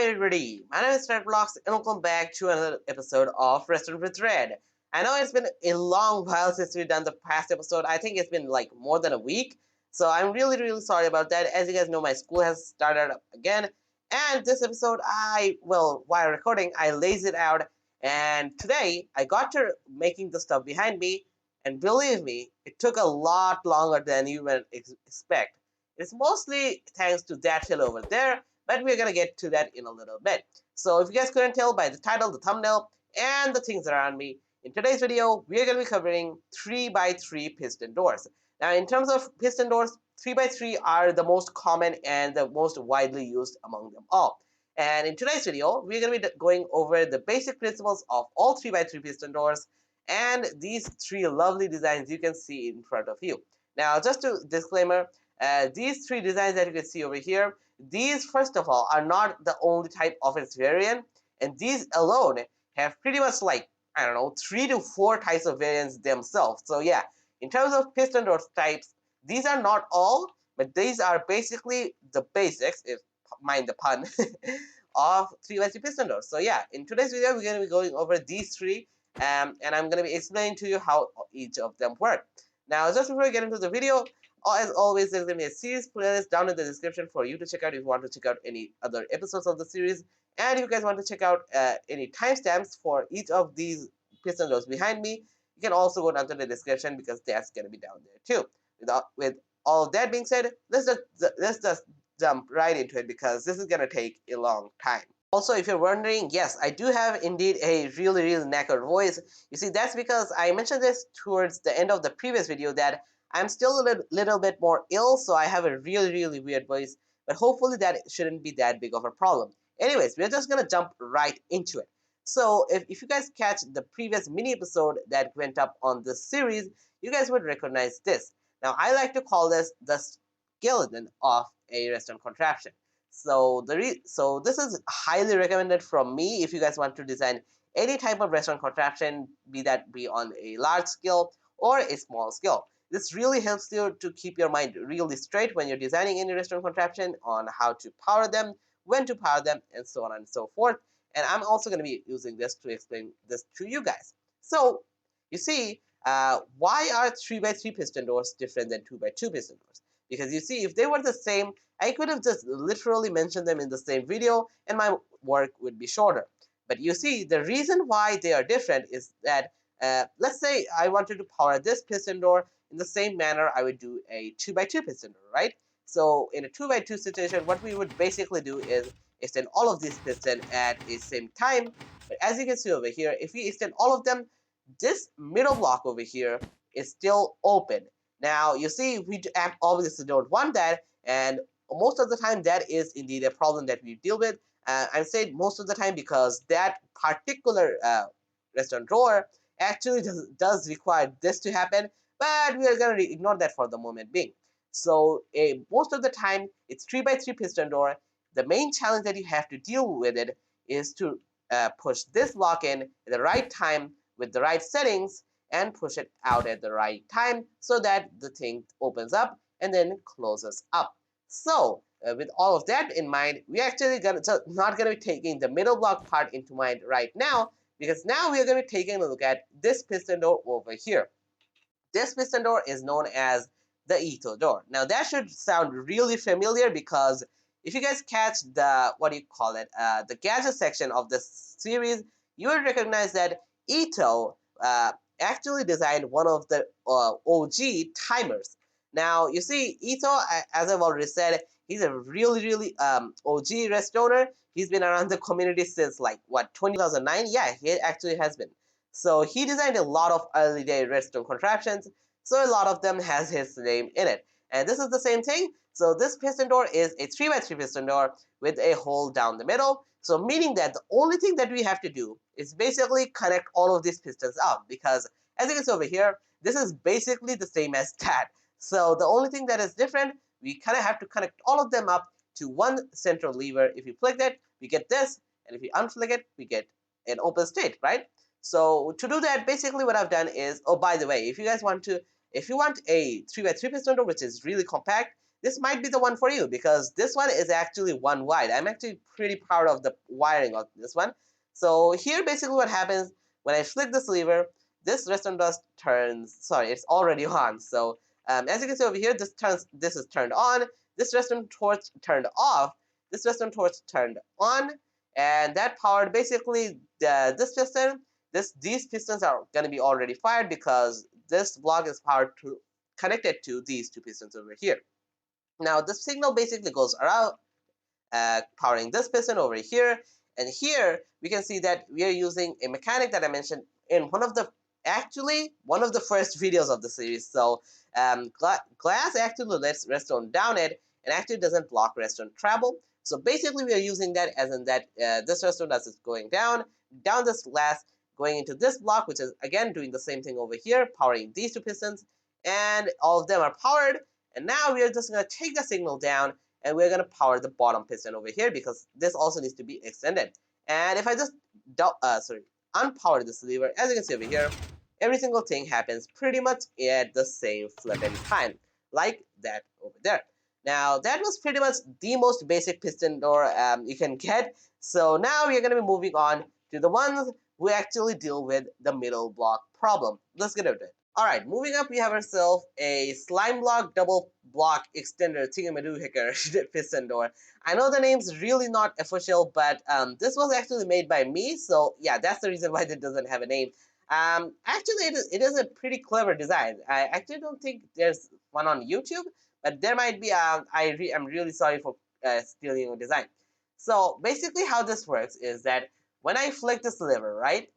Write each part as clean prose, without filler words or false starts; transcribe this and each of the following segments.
everybody, my name is RedBlockss and welcome back to another episode of Redstone with Red. I know it's been a long while since we've done the past episode. I think it's been like more than a week. So I'm really sorry about that. As you guys know, my school has started up again. And this episode, while recording, I lazed it out. And today, I got to making the stuff behind me. And believe me, it took a lot longer than you would expect. It's mostly thanks to that hill over there, but we're going to get to that in a little bit. So if you guys couldn't tell by the title, the thumbnail, and the things around me, in today's video, we're going to be covering 3x3 piston doors. Now, in terms of piston doors, 3x3 are the most common and the most widely used among them all. And in today's video, we're going to be going over the basic principles of all 3x3 piston doors and these three lovely designs you can see in front of you. Now, just a disclaimer, these three designs that you can see over here, these first of all are not the only type of its variant, and these alone have pretty much like, I don't know, 3 to 4 types of variants themselves. So yeah, in terms of piston door types, these are not all, but these are basically the basics, if mind the pun, of 3x3 piston doors. So yeah, in today's video, we're going to be going over these three, and I'm going to be explaining to you how each of them work. Now, just before we get into the video, as always, there's going to be a series playlist down in the description for you to check out if you want to check out any other episodes of the series. And if you guys want to check out any timestamps for each of these piston doors behind me, you can also go down to the description because that's going to be down there too. With all of that being said, let's just jump right into it because this is going to take a long time. Also, if you're wondering, yes, I do have indeed a really knackered voice. You see, that's because I mentioned this towards the end of the previous video that I'm still a little bit more ill, so I have a really weird voice, but hopefully that shouldn't be that big of a problem. Anyways, we're just gonna jump right into it. So if you guys catch the previous mini episode that went up on this series, you guys would recognize this. Now, I like to call this the skeleton of a redstone contraption. So this is highly recommended from me if you guys want to design any type of redstone contraption, be that be on a large scale or a small scale. This really helps you to keep your mind really straight when you're designing any redstone contraption on how to power them, when to power them, and so on and so forth. And I'm also going to be using this to explain this to you guys. So you see, why are 3x3 piston doors different than 2x2 piston doors? Because you see, if they were the same, I could have just literally mentioned them in the same video and my work would be shorter. But you see, the reason why they are different is that, let's say I wanted to power this piston door in the same manner I would do a 2x2 piston door, right? So in a 2x2 situation, what we would basically do is extend all of these pistons at the same time. But as you can see over here, if we extend all of them, this middle block over here is still open. Now, you see, we obviously don't want that, and most of the time that is indeed a problem that we deal with. I'm saying most of the time because that particular restaurant drawer actually does require this to happen, but we are going to ignore that for the moment being. So most of the time, it's 3x3 piston door. The main challenge that you have to deal with it is to push this lock in at the right time with the right settings and push it out at the right time so that the thing opens up and then closes up. So with all of that in mind, we're actually not going to be taking the middle block part into mind right now, because now we are going to be taking a look at this piston door over here. This piston door is known as the Etho Door. Now that should sound really familiar because if you guys catch the, the gadget section of this series, you will recognize that Etho actually designed one of the OG timers. Now, you see, Etho, as I've already said, he's a really OG redstoner. He's been around the community since like, 2009? Yeah, he actually has been. So he designed a lot of early day redstone contraptions, so a lot of them has his name in it. And this is the same thing. So this piston door is a 3x3 piston door with a hole down the middle. So meaning that the only thing that we have to do is basically connect all of these pistons up, because as you can see over here, this is basically the same as that. So the only thing that is different, we kind of have to connect all of them up to one central lever. If you flick that, we get this, and if you unflick it, we get an open state, right? So to do that, basically what I've done is, oh, by the way, if you want a 3x3 piston door, which is really compact, this might be the one for you, because this one is actually one wide. I'm actually pretty proud of the wiring of this one. So here basically what happens when I flick this lever, this redstone dust turns, sorry, it's already on. So as you can see over here, this is turned on, this redstone torch turned off, this redstone torch turned on, and that powered basically this piston. These pistons are going to be already fired because this block is powered to connected to these two pistons over here. Now the signal basically goes around, powering this piston over here, and here we can see that we are using a mechanic that I mentioned in one of the first videos of the series. So glass actually lets redstone down it and actually doesn't block redstone travel. So basically we are using that as in that this redstone dust is going down this glass, going into this block, which is again doing the same thing over here, powering these two pistons, and all of them are powered. And now we are just going to take the signal down, and we're going to power the bottom piston over here because this also needs to be extended. And if I just unpower this lever, as you can see over here, every single thing happens pretty much at the same flipping time, like that over there. Now that was pretty much the most basic piston door you can get. So now we're going to be moving on to the ones who actually deal with the middle block problem. Let's get into it. Alright, moving up, we have ourselves a slime block double block extender thingamadoohicker piston door. I know the name's really not official, but this was actually made by me, so yeah, that's the reason why it doesn't have a name. Actually, it is a pretty clever design. I actually don't think there's one on YouTube, but there might be. I'm really sorry for stealing your design. So basically, how this works is that when I flick this lever, right?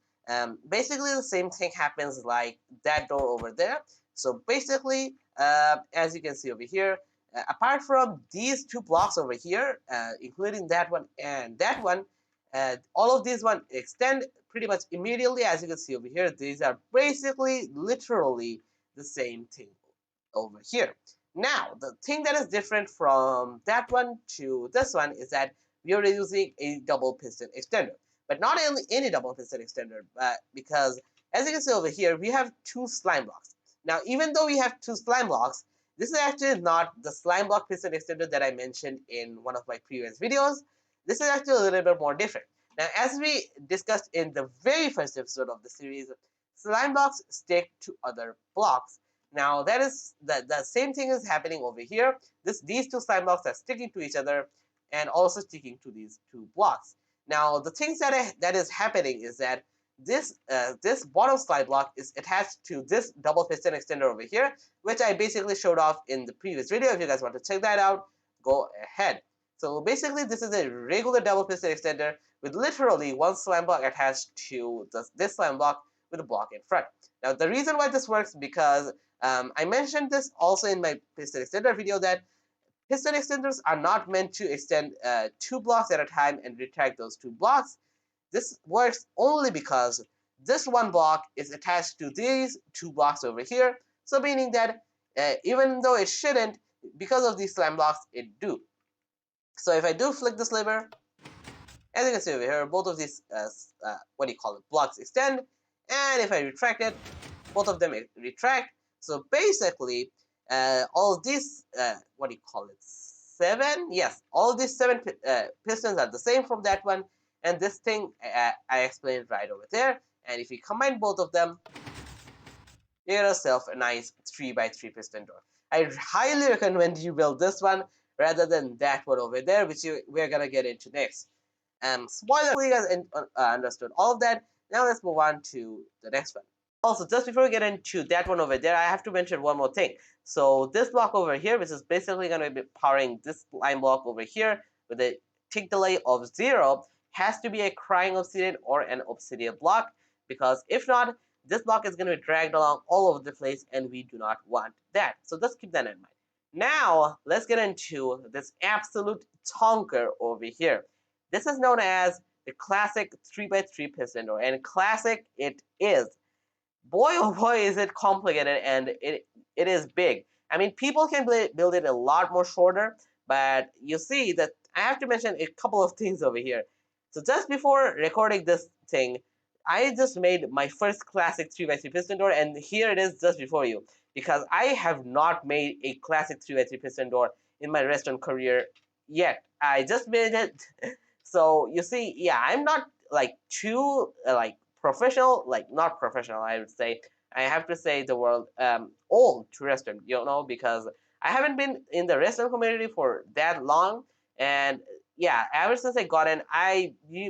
Basically, the same thing happens like that door over there. So basically, as you can see over here, apart from these two blocks over here, including that one and that one, all of these one extend pretty much immediately. As you can see over here, these are basically literally the same thing over here. Now, the thing that is different from that one to this one is that we are using a double piston extender. But not only any double piston extender, but because as you can see over here, we have two slime blocks. Now, even though we have two slime blocks, this is actually not the slime block piston extender that I mentioned in one of my previous videos. This is actually a little bit more different. Now, as we discussed in the very first episode of the series, slime blocks stick to other blocks. Now, that is the same thing is happening over here. These two slime blocks are sticking to each other and also sticking to these two blocks. Now, the things that is happening is that this bottom slide block is attached to this double piston extender over here, which I basically showed off in the previous video. If you guys want to check that out, go ahead. So basically, this is a regular double piston extender with literally one slime block attached to this slime block with a block in front. Now, the reason why this works because I mentioned this also in my piston extender video that piston extenders are not meant to extend two blocks at a time and retract those two blocks. This works only because this one block is attached to these two blocks over here. So meaning that even though it shouldn't, because of these slime blocks, it do. So if I do flick this lever, as you can see over here, both of these, blocks extend. And if I retract it, both of them retract. So basically, all of these, seven? Yes, all of these seven pistons are the same from that one. And this thing, I explained right over there. And if you combine both of them, you get yourself a nice 3x3 piston door. I highly recommend you build this one rather than that one over there, which we're going to get into next. Spoiler, you guys understood all of that. Now let's move on to the next one. Also, just before we get into that one over there, I have to mention one more thing. So this block over here, which is basically going to be powering this line block over here with a tick delay of 0, has to be a crying obsidian or an obsidian block, because if not, this block is going to be dragged along all over the place, and we do not want that. So just keep that in mind. Now, let's get into this absolute tonker over here. This is known as the classic 3x3 piston door, and classic it is. Boy, oh boy, is it complicated, and it is big. I mean, people can build it a lot more shorter, but you see that I have to mention a couple of things over here. So just before recording this thing, I just made my first classic 3x3 piston door, and here it is just before you, because I have not made a classic 3x3 piston door in my restaurant career yet. I just made it. So you see, yeah, I'm not like too like professional, like not professional, I would say. I have to say the word old to restaurant, because I haven't been in the restaurant community for that long. And yeah, ever since I got in,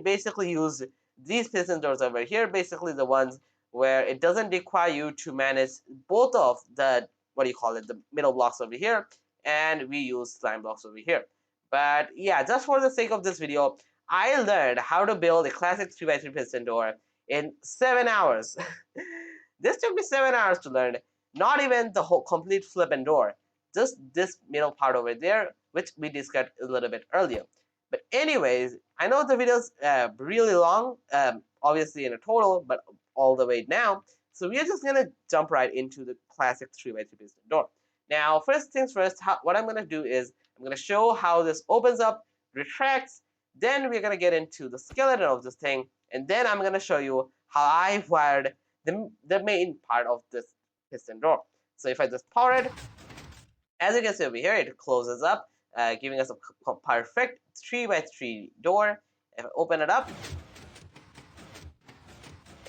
basically use these piston doors over here, basically the ones where it doesn't require you to manage both of the, what do you call it, the middle blocks over here, and we use slime blocks over here. But yeah, just for the sake of this video, I learned how to build a classic 3x3 piston door in 7 hours. This took me 7 hours to learn, not even the whole complete flip and door, just this middle part over there, which we discussed a little bit earlier. But anyways, I know the video's really long, obviously in a total, but all the way now. So we are just gonna jump right into the classic 3x3 piston door. Now, first things first, what I'm gonna do is I'm gonna show how this opens up, retracts, then we're gonna get into the skeleton of this thing, and then I'm gonna show you how I wired the main part of this piston door. So if I just power it, as you can see over here, it closes up, giving us a perfect 3x3 door. If I open it up,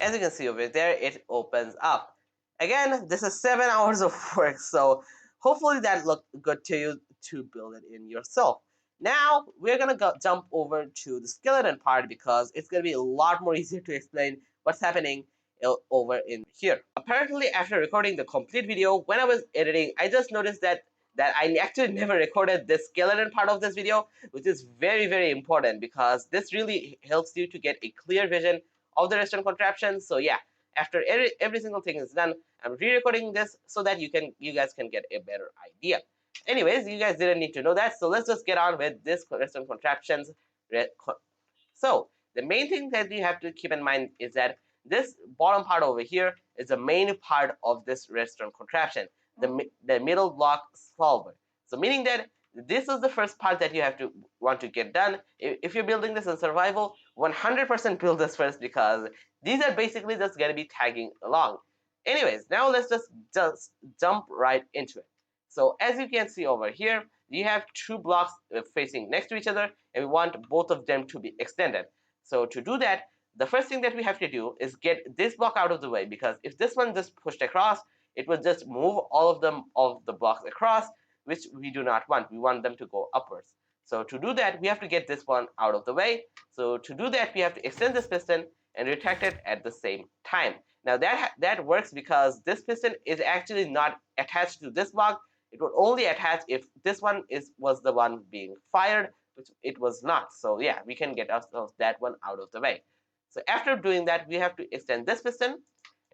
as you can see over there, it opens up. Again, this is 7 hours of work, so hopefully that looked good to you to build it in yourself. Now, we're going to jump over to the skeleton part because it's going to be a lot more easier to explain what's happening over in here. Apparently, after recording the complete video, when I was editing, I just noticed that I actually never recorded the skeleton part of this video, which is very, very important because this really helps you to get a clear vision of the restaurant contraption. So yeah, after every single thing is done, I'm re-recording this so that you guys can get a better idea. Anyways, you guys didn't need to know that, so let's just get on with this restaurant contraptions. So the main thing that you have to keep in mind is that this bottom part over here is the main part of this restaurant contraption, the middle block solver. So meaning that this is the first part that you have to want to get done. If you're building this in survival, 100% build this first because these are basically just going to be tagging along. Anyways, now let's just jump right into it. So as you can see over here, you have two blocks facing next to each other, and we want both of them to be extended. So to do that, the first thing that we have to do is get this block out of the way, because if this one just pushed across, it will just move all of the blocks across, which we do not want. We want them to go upwards. So to do that, we have to get this one out of the way. So to do that, we have to extend this piston and retract it at the same time. Now that works because this piston is actually not attached to this block. It would only attach if this one was the one being fired, which it was not. So yeah, we can get ourselves that one out of the way. So after doing that, we have to extend this piston.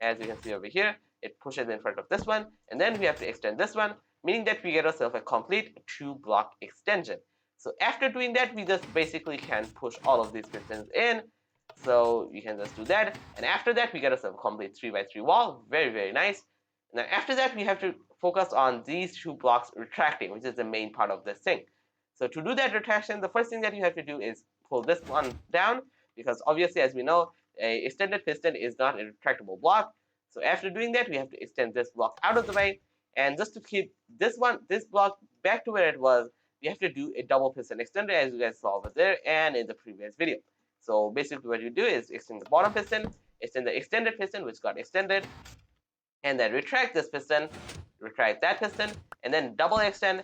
As you can see over here, it pushes in front of this one, and then we have to extend this one, meaning that we get ourselves a complete 2-block extension. So after doing that, we just basically can push all of these pistons in. So we can just do that, and after that, we get ourselves a complete 3x3 wall. Very, very nice. Now after that, we have to focus on these 2 blocks retracting, which is the main part of this thing. So to do that retraction, the first thing that you have to do is pull this one down, because obviously, as we know, a extended piston is not a retractable block. So after doing that, we have to extend this block out of the way, and just to keep this block back to where it was, we have to do a double piston extender, as you guys saw over there and in the previous video. So basically what you do is extend the bottom piston, extend the extended piston, which got extended, and then retract this piston, retract that piston, and then double extend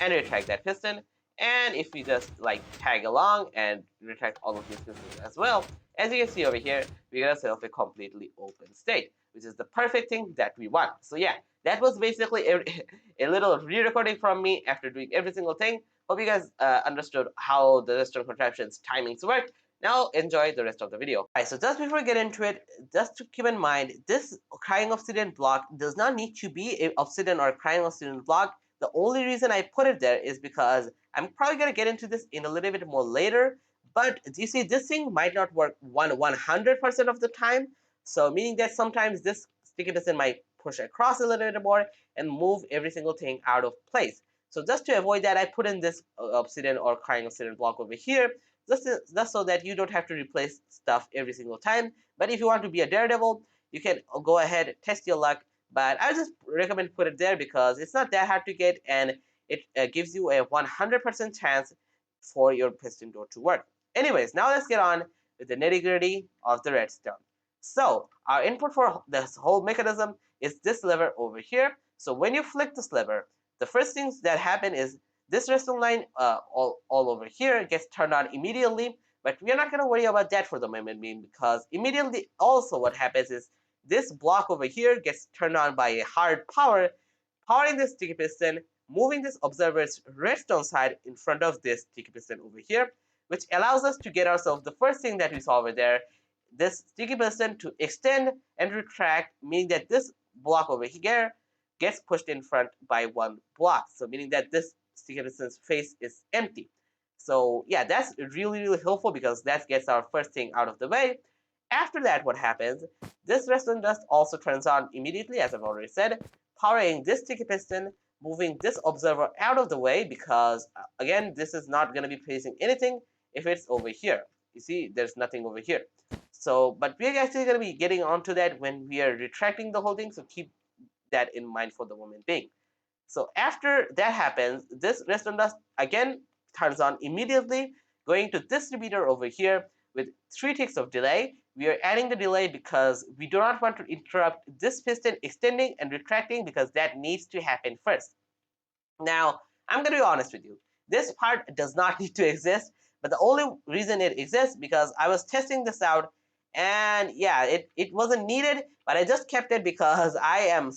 and retract that piston. And if we just like tag along and retract all of these pistons as well, as you can see over here, we get ourselves a completely open state, which is the perfect thing that we want. So yeah, that was basically a little re-recording from me after doing every single thing. Hope you guys understood how the restaurant contraptions timings work. Now enjoy the rest of the video. Alright, so just before we get into it, just to keep in mind, this crying obsidian block does not need to be an obsidian or crying obsidian block. The only reason I put it there is because I'm probably going to get into this in a little bit more later. But you see, this thing might not work 100% of the time. So meaning that sometimes this sticky piston might push across a little bit more and move every single thing out of place. So just to avoid that, I put in this obsidian or crying obsidian block over here, just so that you don't have to replace stuff every single time. But if you want to be a daredevil, you can go ahead, test your luck. But I just recommend put it there because it's not that hard to get, and it gives you a 100% chance for your piston door to work. Anyways, now let's get on with the nitty-gritty of the redstone. So our input for this whole mechanism is this lever over here. So when you flick this lever, the first things that happen is this redstone line all over here gets turned on immediately, but we are not going to worry about that for the moment being, because immediately also what happens is this block over here gets turned on by a hard power, powering this sticky piston, moving this observer's redstone side in front of this sticky piston over here, which allows us to get ourselves the first thing that we saw over there, this sticky piston to extend and retract, meaning that this block over here gets pushed in front by one block. So meaning that this sticky piston's face is empty. So yeah, that's really helpful because that gets our first thing out of the way. After that, what happens? This redstone dust also turns on immediately, as I've already said, powering this sticky piston, moving this observer out of the way because, again, this is not going to be facing anything if it's over here. You see, there's nothing over here. So, but we're actually going to be getting onto that when we are retracting the whole thing, so keep that in mind for the moment being. So after that happens, this redstone dust again turns on immediately, going to this repeater over here with 3 ticks of delay. We are adding the delay because we do not want to interrupt this piston extending and retracting, because that needs to happen first. Now, I'm going to be honest with you. This part does not need to exist, but the only reason it exists because I was testing this out, and yeah, it wasn't needed, but I just kept it because I am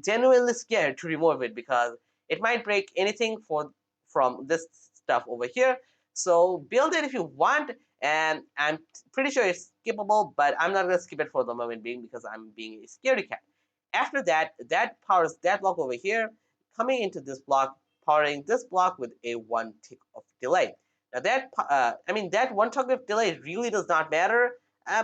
genuinely scared to remove it because it might break anything from this stuff over here. So build it if you want, and I'm pretty sure it's skippable, but I'm not going to skip it for the moment being because I'm being a scaredy cat. After that, that powers that block over here, coming into this block, powering this block with a 1 tick of delay. Now that, that 1 tick of delay really does not matter,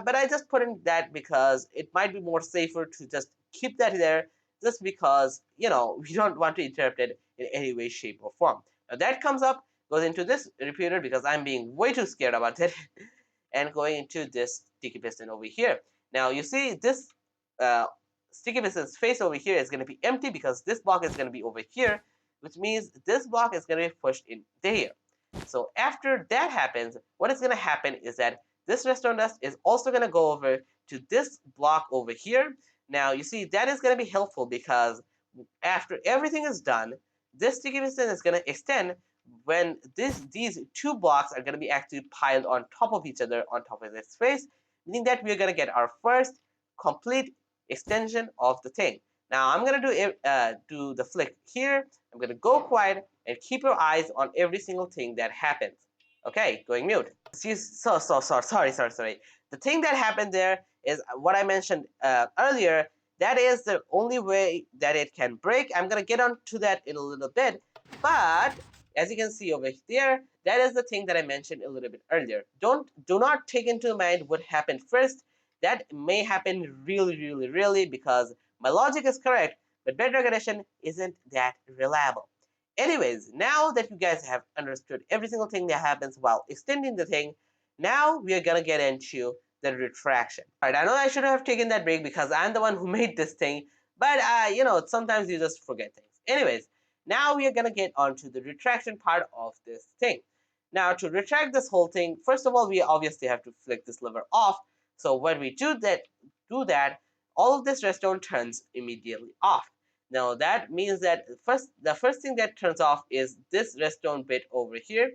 but I just put in that because it might be more safer to just keep that there, just because, we don't want to interrupt it in any way, shape, or form. Now that comes up, goes into this repeater because I'm being way too scared about it, and going into this sticky piston over here. Now you see this sticky piston's face over here is going to be empty because this block is going to be over here, which means this block is going to be pushed in here. So after that happens, what is going to happen is that this redstone dust is also going to go over to this block over here. Now you see that is going to be helpful because after everything is done, this sticky piston is going to extend when these 2 blocks are going to be actually piled on top of each other on top of this face, meaning that we're going to get our first complete extension of the thing. Now I'm going to do the flick here. I'm going to go quiet and keep your eyes on every single thing that happens. Okay, going mute. Sorry. The thing that happened there is what I mentioned earlier. That is the only way that it can break. I'm going to get onto that in a little bit. But as you can see over there, that is the thing that I mentioned a little bit earlier. Do not take into mind what happened first. That may happen really because my logic is correct, but bedrock addition isn't that reliable. Anyways, now that you guys have understood every single thing that happens while extending the thing, now we are gonna get into the retraction. Alright, I know I should have taken that break because I'm the one who made this thing, but sometimes you just forget things. Anyways, now we are gonna get onto the retraction part of this thing. Now to retract this whole thing, first of all, we obviously have to flick this lever off. So when we do that, all of this redstone turns immediately off. Now that means that the first thing that turns off is this redstone bit over here,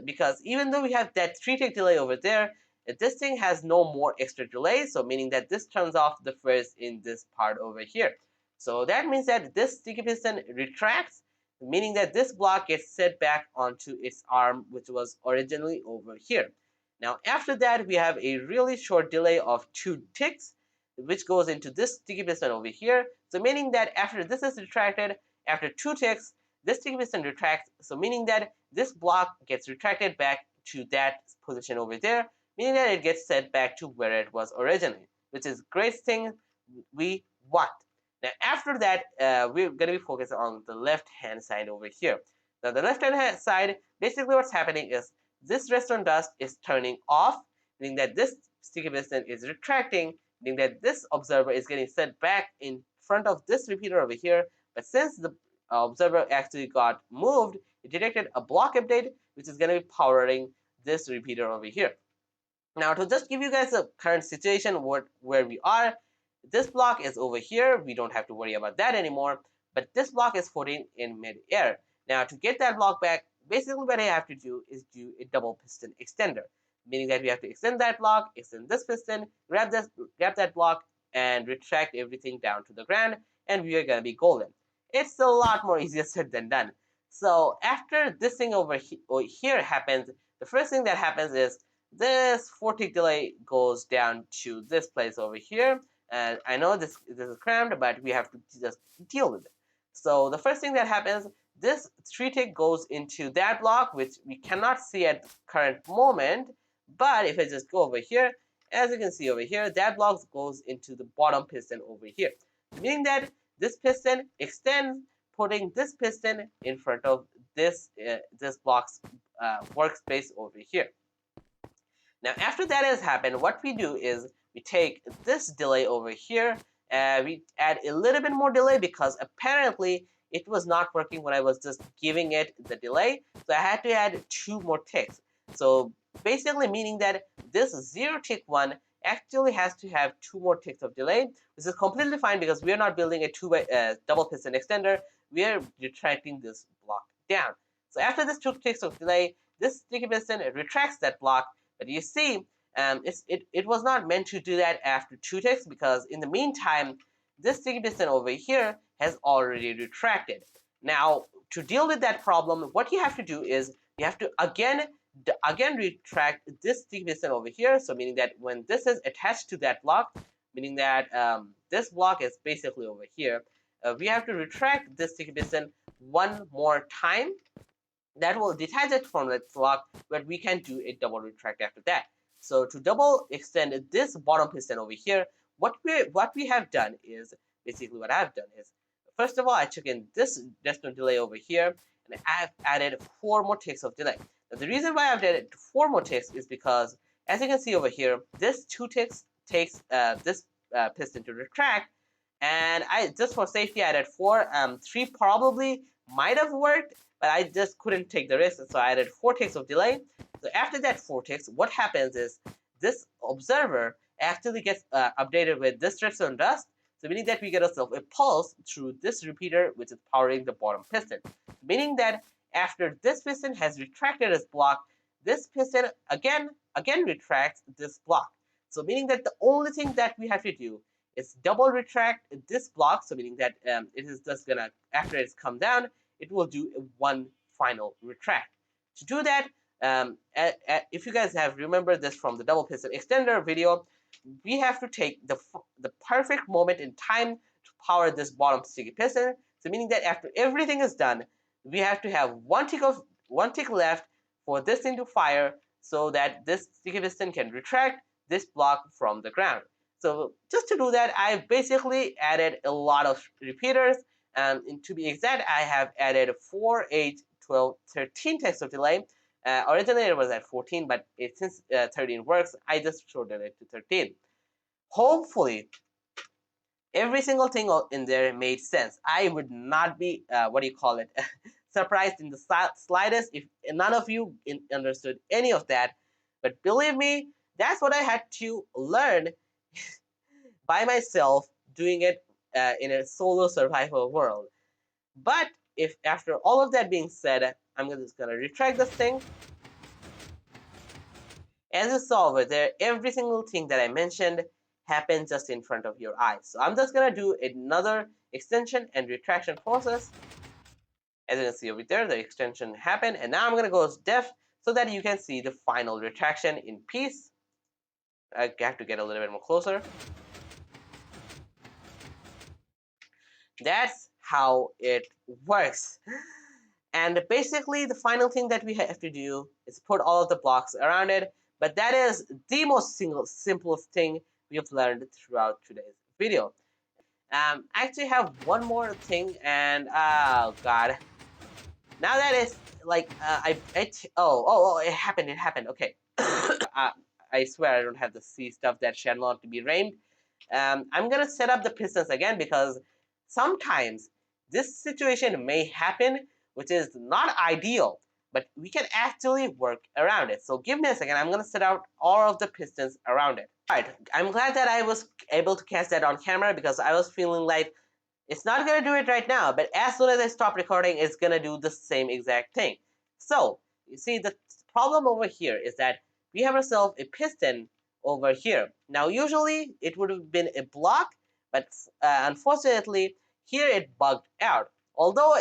because even though we have that 3 tick delay over there, this thing has no more extra delay, so meaning that this turns off the first in this part over here. So that means that this sticky piston retracts, meaning that this block gets set back onto its arm, which was originally over here. Now after that, we have a really short delay of 2 ticks, which goes into this sticky piston over here. So meaning that after this is retracted, after 2 ticks, this sticky piston retracts. So meaning that this block gets retracted back to that position over there, meaning that it gets set back to where it was originally, which is great thing we want. Now after that, we're going to be focused on the left-hand side over here. Now the left-hand side, basically what's happening is this redstone dust is turning off, meaning that this sticky piston is retracting, meaning that this observer is getting set back in front of this repeater over here. But since the observer actually got moved, it detected a block update, which is going to be powering this repeater over here. Now, to just give you guys a current situation where we are, this block is over here. We don't have to worry about that anymore. But this block is floating in mid-air. Now, to get that block back, basically what I have to do is do a double piston extender, meaning that we have to extend that block, extend this piston, grab that block, and retract everything down to the ground, and we are gonna be golden. It's a lot more easier said than done. So after this thing over here happens, the first thing that happens is this 4-tick delay goes down to this place over here. And I know this is crammed, but we have to just deal with it. So the first thing that happens, this 3-tick goes into that block, which we cannot see at the current moment. But if I just go over here, as you can see over here, that block goes into the bottom piston over here, meaning that this piston extends, putting this piston in front of this block's workspace over here. Now, after that has happened, what we do is we take this delay over here, and we add a little bit more delay because apparently it was not working when I was just giving it the delay. So I had to add 2 more ticks. So basically meaning that this 0-tick one actually has to have 2 more ticks of delay. This is completely fine because we are not building a double piston extender. We are retracting this block down. So after this 2 ticks of delay, this sticky piston retracts that block. But you see, it was not meant to do that after 2 ticks because in the meantime, this sticky piston over here has already retracted. Now, to deal with that problem, what you have to do is you have to again retract this sticky piston over here. So meaning that when this is attached to that block, meaning that this block is basically over here, we have to retract this sticky piston one more time. That will detach it from the block, but we can do a double retract after that. So to double extend this bottom piston over here, what we have done is basically what I've done is, first of all, I took in this redstone delay over here, and I've added 4 more ticks of delay. Now the reason why I've added 4 more ticks is because, as you can see over here, this 2 ticks takes this piston to retract, and I just for safety I added 4. 3 probably might have worked, but I just couldn't take the risk, so I added 4 ticks of delay. So after that 4 ticks, what happens is this observer actually gets updated with this redstone dust, so meaning that we get ourselves a pulse through this repeater, which is powering the bottom piston. Meaning that after this piston has retracted its block, this piston again retracts this block. So meaning that the only thing that we have to do is double retract this block, so meaning that it is just gonna, after it's come down, it will do one final retract. To do that, if you guys have remembered this from the double piston extender video, we have to take the perfect moment in time to power this bottom sticky piston. So meaning that after everything is done, we have to have one tick left for this thing to fire, so that this sticky piston can retract this block from the ground. So just to do that, I've basically added a lot of repeaters. And to be exact, I have added 4, 8, 12, 13 ticks of delay. Originally it was at 14, but since 13 works, I just shortened it to 13. Hopefully, every single thing in there made sense. I would not be, surprised in the slightest if none of you understood any of that. But believe me, that's what I had to learn by myself, doing it in a solo survival world. But if after all of that being said, I'm just gonna retract this thing. As you saw over there, every single thing that I mentioned happened just in front of your eyes. So I'm just gonna do another extension and retraction process. As you can see over there, the extension happened, and now I'm gonna go def so that you can see the final retraction in peace. I have to get a little bit more closer. That's how it works. And basically, the final thing that we have to do is put all of the blocks around it. But that is the most simplest thing we have learned throughout today's video. I actually have one more thing, and oh god, now that is like it happened. Okay, I swear I don't have the C stuff that shall not be rained. I'm gonna set up the pistons again because sometimes this situation may happen, which is not ideal, but we can actually work around it. So give me a second. I'm going to set out all of the pistons around it. All right, I'm glad that I was able to catch that on camera because I was feeling like it's not going to do it right now, but as soon as I stop recording, it's going to do the same exact thing. So, you see, the problem over here is that we have ourselves a piston over here. Now, usually it would have been a block, but unfortunately, here it bugged out. Although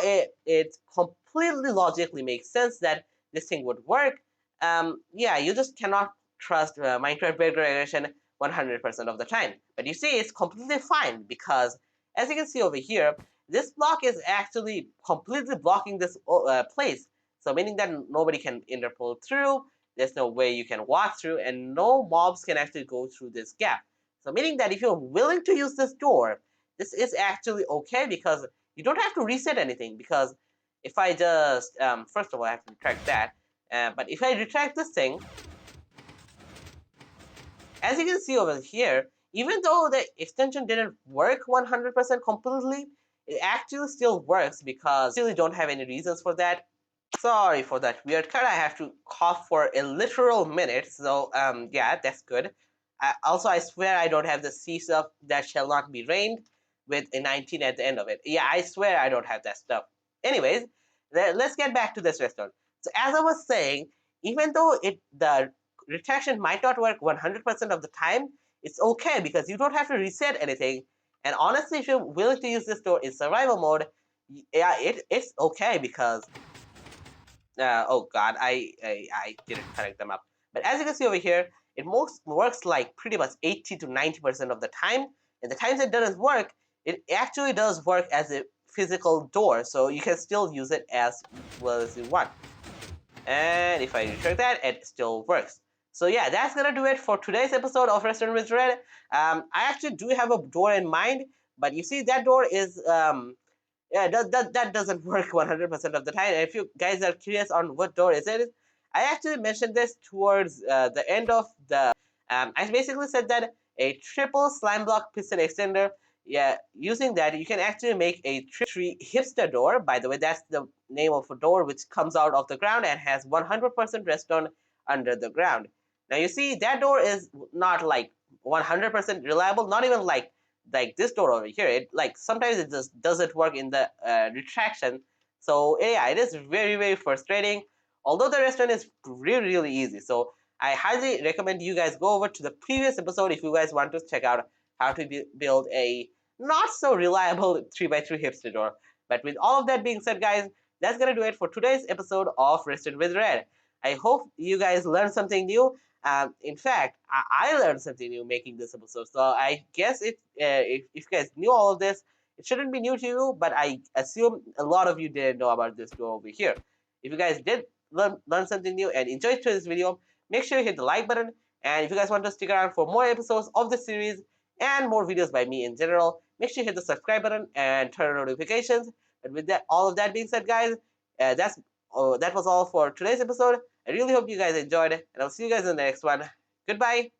it completely logically makes sense that this thing would work, yeah, you just cannot trust Minecraft build regression 100% of the time. But you see, it's completely fine because as you can see over here, this block is actually completely blocking this place. So meaning that nobody can interpolate through, there's no way you can walk through, and no mobs can actually go through this gap. So meaning that if you're willing to use this door, this is actually okay because you don't have to reset anything. Because if I just, first of all, I have to retract that. But if I retract this thing, as you can see over here, even though the extension didn't work 100% completely, it actually still works because I really don't have any reasons for that. Sorry for that weird cut. I have to cough for a literal minute. So yeah, that's good. Also, I swear I don't have the C stuff that shall not be reigned with a 19 at the end of it. Yeah, I swear I don't have that stuff. Anyways, let's get back to this restaurant. So as I was saying, even though the retraction might not work 100% of the time, it's okay because you don't have to reset anything. And honestly, if you're willing to use this door in survival mode, yeah, it's okay because oh god, I didn't connect them up. But as you can see over here, it most works like pretty much 80 to 90% of the time. And the times it doesn't work, it actually does work as a physical door, so you can still use it as well as you want. And if I retract that, it still works. So yeah, that's gonna do it for today's episode of Restaurant with Red. I actually do have a door in mind, but you see that door is yeah, that doesn't work 100% of the time. And if you guys are curious on what door is it, I actually mentioned this towards the end of the. I basically said that a triple slime block piston extender. Yeah, using that you can actually make a tree hipster door. By the way, that's the name of a door which comes out of the ground and has 100% redstone under the ground. Now you see that door is not like 100% reliable, not even like this door over here. It like sometimes it just doesn't work in the retraction. So yeah, it is very frustrating. Although the restaurant is really easy, so I highly recommend you guys go over to the previous episode if you guys want to check out how to build a not so reliable 3x3 hipster door. But with all of that being said, guys, that's gonna do it for today's episode of Restaurant with Red. I hope you guys learned something new. In fact, I learned something new making this episode. So I guess if you guys knew all of this, it shouldn't be new to you. But I assume a lot of you didn't know about this door over here. If you guys did learn something new and enjoyed today's video, make sure you hit the like button. And if you guys want to stick around for more episodes of this series and more videos by me in general, make sure you hit the subscribe button and turn on notifications. And with that, all of that being said, guys, that was all for today's episode. I really hope you guys enjoyed, and I'll see you guys in the next one. Goodbye.